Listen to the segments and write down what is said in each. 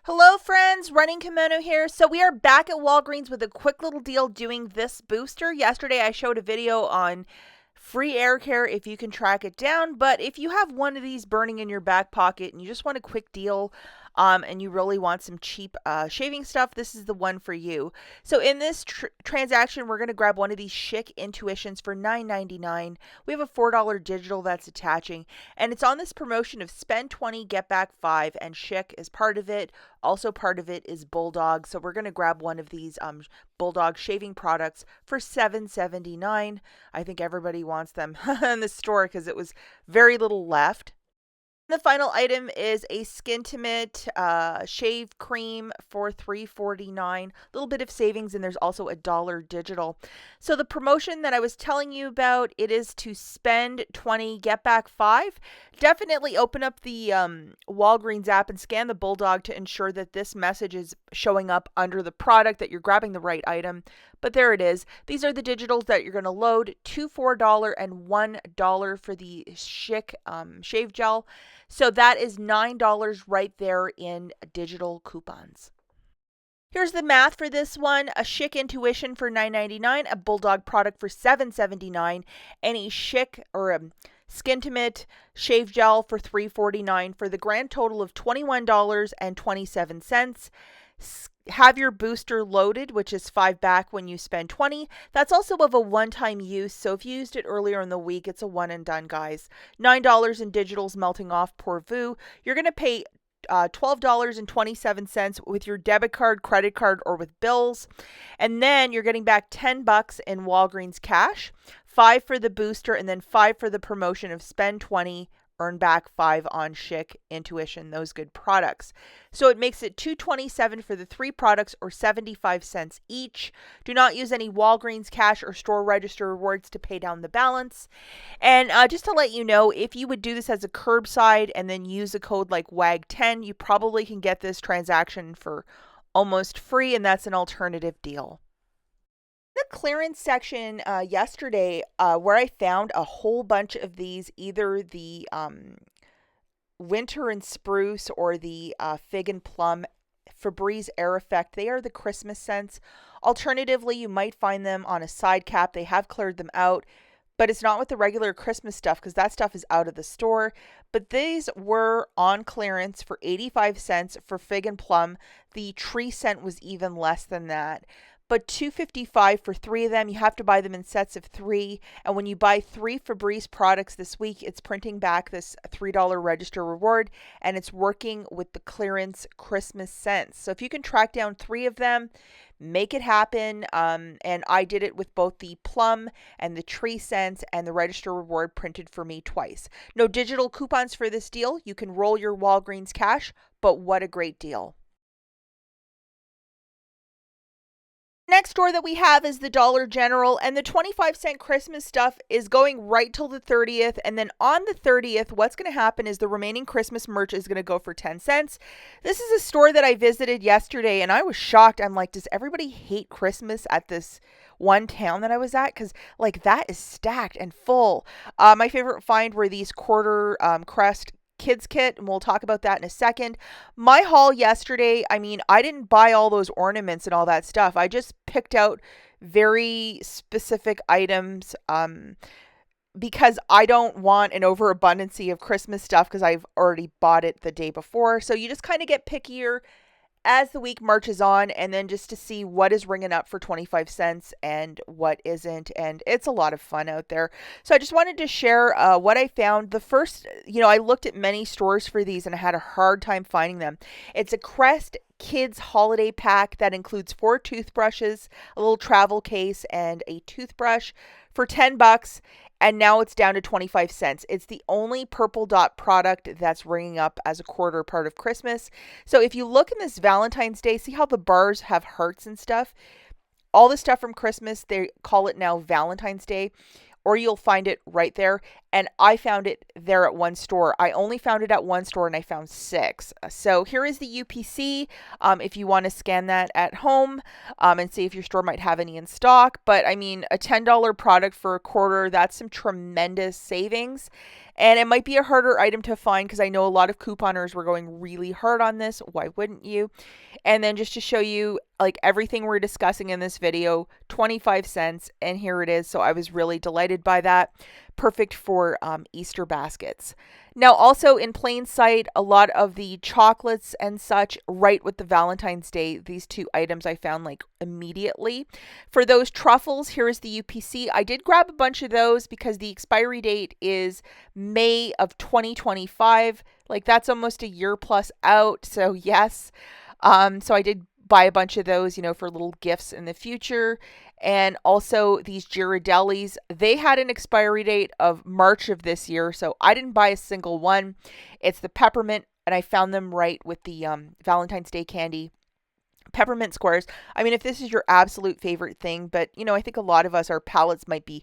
Hello friends, Running Kimono here. So we are back at Walgreens with a quick little deal doing this booster. Yesterday I showed a video on free air care if you can track it down, but if you have one of these burning in your back pocket and you just want a quick deal and you really want some cheap shaving stuff, this is the one for you. So in this transaction, we're going to grab one of these Schick INTUitions for $9.99. We have a $4 digital that's attaching, and it's on this promotion of spend 20, get back 5, and Schick is part of it. Also part of it is Bulldog, so we're going to grab one of these Bulldog shaving products for $7.79. I think everybody wants them in the store because it was very little left. The final item is a Skintimate shave cream for $3.49. A little bit of savings, and there's also a $1 digital. So the promotion that I was telling you about, it is to spend 20, get back 5. Definitely open up the Walgreens app and scan the Bulldog to ensure that this message is showing up under the product, that you're grabbing the right item. But there it is. These are the digitals that you're going to load. $2 $4 and $1 for the Schick shave gel. So that is $9 right there in digital coupons. Here's the math for this one. A Schick INTUition for $9.99, a Bulldog product for $7.79, and a Schick or a Skintimate shave gel for $3.49 for the grand total of $21.27. Have your booster loaded, which is 5 back when you spend 20. That's also of a one-time use, so if you used it earlier in the week, it's a one and done, guys. $9 in digitals melting off, pour vu. You're going to pay $12.27 with your debit card, credit card, or with bills. And then you're getting back $10 in Walgreens cash, 5 for the booster, and then 5 for the promotion of spend 20, earn back 5 on Schick INTUition, those good products. So it makes it $2.27 for the 3 products, or 75 cents each. Do not use any Walgreens cash or store register rewards to pay down the balance. And just to let you know, if you would do this as a curbside and then use a code like WAG10, you probably can get this transaction for almost free, and that's an alternative deal. The clearance section yesterday, where I found a whole bunch of these, either the winter and spruce or the fig and plum Fabreze Air Effect. They are the Christmas scents. Alternatively, you might find them on a side cap. They have cleared them out, but it's not with the regular Christmas stuff because that stuff is out of the store. But these were on clearance for 85 cents for fig and plum. The tree scent was even less than that. But $2.55 for 3 of them. You have to buy them in sets of 3. And when you buy 3 Fabreze products this week, it's printing back this $3 register reward, and it's working with the clearance Christmas scents. So if you can track down 3 of them, make it happen. And I did it with both the plum and the tree scents, and the register reward printed for me twice. No digital coupons for this deal. You can roll your Walgreens cash, but what a great deal. Next store that we have is the Dollar General, and the 25-cent Christmas stuff is going right till the 30th. And then on the 30th, what's going to happen is the remaining Christmas merch is going to go for 10 cents. This is a store that I visited yesterday, and I was shocked. I'm like, does everybody hate Christmas at this one town that I was at? Because like that is stacked and full. My favorite find were these quarter crest kids kit, and we'll talk about that in a second. My haul yesterday, I mean, I didn't buy all those ornaments and all that stuff. I just picked out very specific items because I don't want an overabundance of Christmas stuff because I've already bought it the day before. So you just kind of get pickier as the week marches on, and then just to see what is ringing up for 25 cents and what isn't. And it's a lot of fun out there. So I just wanted to share what I found. The first, I looked at many stores for these and I had a hard time finding them. It's a Crest Kids holiday pack that includes 4 toothbrushes, a little travel case, and a toothbrush for $10. And now it's down to 25 cents. It's the only purple dot product that's ringing up as a quarter part of Christmas. So if you look in this Valentine's Day, see how the bars have hearts and stuff? All the stuff from Christmas, they call it now Valentine's Day, or you'll find it right there. and I found it there at one store. I only found it at one store and I found 6. So here is the UPC if you want to scan that at home and see if your store might have any in stock. But I mean, a $10 product for a quarter, that's some tremendous savings. And it might be a harder item to find because I know a lot of couponers were going really hard on this. Why wouldn't you? And then just to show you like everything we're discussing in this video, 25 cents, and here it is. So I was really delighted by that. Perfect for Easter baskets. Now also in plain sight, a lot of the chocolates and such right with the Valentine's Day, these 2 items I found like immediately. For those truffles, here is the UPC. I did grab a bunch of those because the expiry date is May of 2025. Like that's almost a year plus out. So yes, so I did buy a bunch of those, for little gifts in the future. And also these Ghirardellis, they had an expiry date of March of this year, so I didn't buy a single one. It's the peppermint, and I found them right with the Valentine's Day candy. Peppermint squares. I mean, if this is your absolute favorite thing, but, I think a lot of us, our palates might be,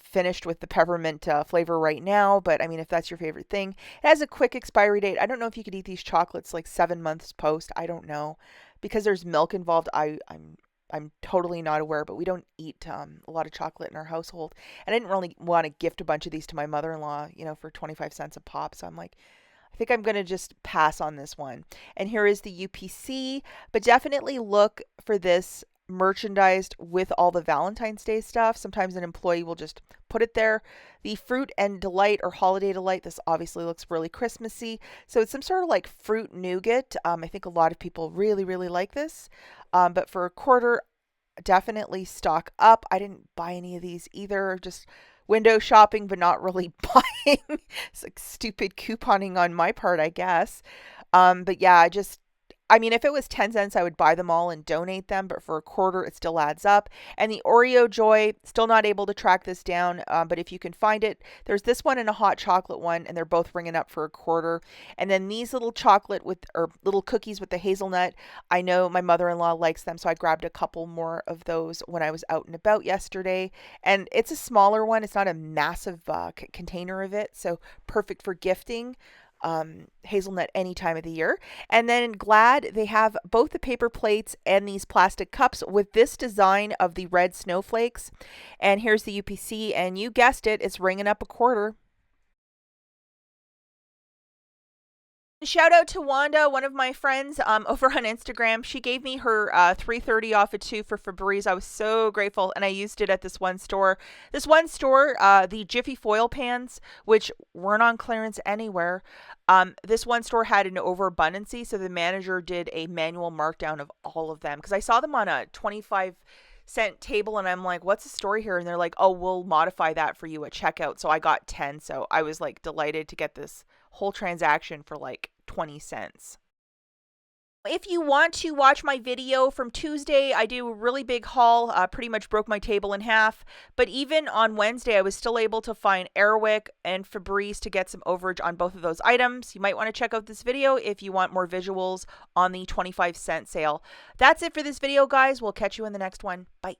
finished with the peppermint flavor right now. But I mean, if that's your favorite thing, it has a quick expiry date. I don't know if you could eat these chocolates like 7 months post. I don't know. Because there's milk involved, I'm totally not aware, but we don't eat a lot of chocolate in our household. And I didn't really want to gift a bunch of these to my mother-in-law, for 25 cents a pop. So I'm like, I think I'm going to just pass on this one. And here is the UPC, but definitely look for this merchandised with all the Valentine's Day stuff. Sometimes an employee will just put it there. The Fruit and Delight or Holiday Delight, this obviously looks really Christmassy. So it's some sort of like fruit nougat. I think a lot of people really, really like this. But for a quarter, definitely stock up. I didn't buy any of these either. Just window shopping, but not really buying. It's like stupid couponing on my part, I guess. But yeah, I mean, if it was 10 cents, I would buy them all and donate them, but for a quarter, it still adds up. And the Oreo Joy, still not able to track this down, but if you can find it, there's this one and a hot chocolate one, and they're both ringing up for a quarter. And then these little little cookies with the hazelnut, I know my mother-in-law likes them, so I grabbed a couple more of those when I was out and about yesterday. And it's a smaller one. It's not a massive container of it, so perfect for gifting. Hazelnut any time of the year. And then in Glad, they have both the paper plates and these plastic cups with this design of the red snowflakes. And here's the UPC, and you guessed it, it's ringing up a quarter. Shout out to Wanda, one of my friends over on Instagram. She gave me her $3.30 off a 2 for Fabreze. I was so grateful, and I used it at this one store. This one store, the Jiffy foil pans, which weren't on clearance anywhere. This one store had an overabundance, so the manager did a manual markdown of all of them because I saw them on a 25-cent table, and I'm like, what's the story here? And they're like, oh, we'll modify that for you at checkout. So I got 10, so I was like delighted to get this whole transaction for like 20 cents. If you want to watch my video from Tuesday, I do a really big haul, pretty much broke my table in half. But even on Wednesday, I was still able to find Airwick and Fabreze to get some overage on both of those items. You might want to check out this video if you want more visuals on the 25-cent sale. That's it for this video, guys. We'll catch you in the next one. Bye.